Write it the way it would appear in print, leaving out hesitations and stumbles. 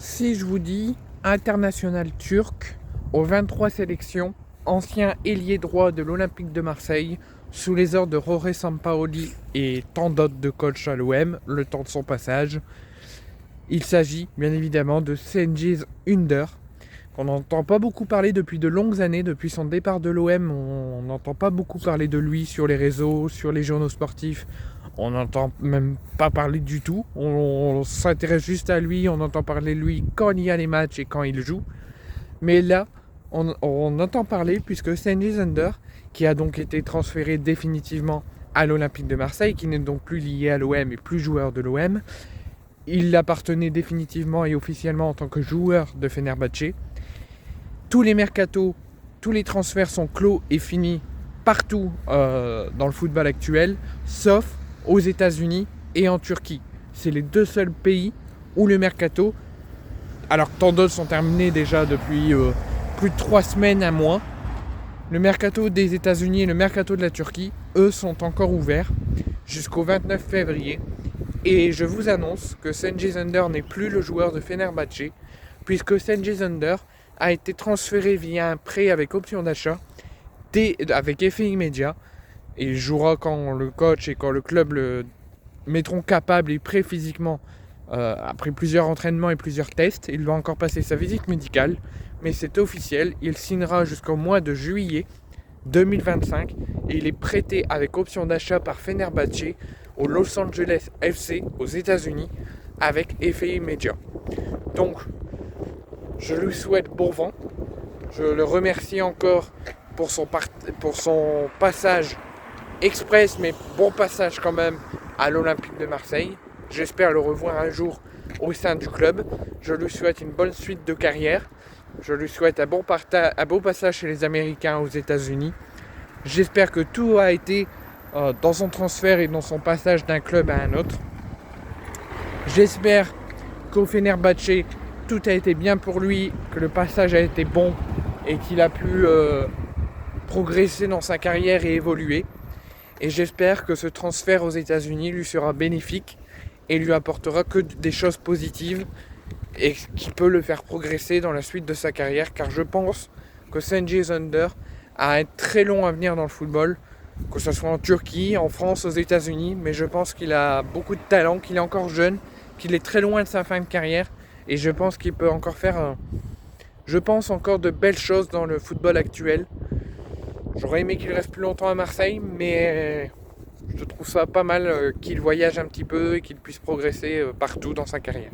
Si je vous dis international turc aux 23 sélections, ancien ailier droit de l'Olympique de Marseille, sous les ordres de Jorge Sampaoli et tant d'autres de coach à l'OM, le temps de son passage, il s'agit bien évidemment de Cengiz Ünder, qu'on n'entend pas beaucoup parler depuis de longues années. Depuis son départ de l'OM, on n'entend pas beaucoup parler de lui sur les réseaux, sur les journaux sportifs. On n'entend même pas parler du tout. On s'intéresse juste à lui, on entend parler de lui quand il y a les matchs et quand il joue. Mais là, on entend parler puisque Cengiz Ünder, qui a donc été transféré définitivement à l'Olympique de Marseille, qui n'est donc plus lié à l'OM et plus joueur de l'OM, il appartenait définitivement et officiellement en tant que joueur de Fenerbahçe. Tous les mercatos, tous les transferts sont clos et finis partout dans le football actuel, sauf aux États-Unis et en Turquie. C'est les deux seuls pays où le mercato, alors que tant d'autres sont terminés déjà depuis plus de 3 semaines, un mois, le mercato des États-Unis et le mercato de la Turquie, eux, sont encore ouverts jusqu'au 29 février. Et je vous annonce que Cengiz Ünder n'est plus le joueur de Fenerbahçe, puisque Cengiz Ünder a été transféré via un prêt avec option d'achat, avec effet immédiat. Et il jouera quand le coach et quand le club le mettront capable et prêt physiquement après plusieurs entraînements et plusieurs tests. Il va encore passer sa visite médicale, mais c'est officiel, il signera jusqu'au mois de juillet 2025 et il est prêté avec option d'achat par Fenerbahçe au Los Angeles FC aux États-Unis avec effet immédiat. Donc, je lui souhaite bon vent. Je le remercie encore pour son passage express, mais bon passage quand même à l'Olympique de Marseille. J'espère le revoir un jour au sein du club. Je lui souhaite une bonne suite de carrière. Je lui souhaite un bon passage chez les Américains aux États-Unis. J'espère que tout a été dans son transfert et dans son passage d'un club à un autre. J'espère qu'au Fenerbahçe, tout a été bien pour lui, que le passage a été bon et qu'il a pu progresser dans sa carrière et évoluer. Et j'espère que ce transfert aux États-Unis lui sera bénéfique et lui apportera que des choses positives et qui peut le faire progresser dans la suite de sa carrière, car je pense que Cengiz Ünder a un très long avenir dans le football, que ce soit en Turquie, en France, aux États-Unis, mais je pense qu'il a beaucoup de talent, qu'il est encore jeune, qu'il est très loin de sa fin de carrière, et je pense qu'il peut encore faire encore de belles choses dans le football actuel. J'aurais aimé qu'il reste plus longtemps à Marseille, mais je trouve ça pas mal qu'il voyage un petit peu et qu'il puisse progresser partout dans sa carrière.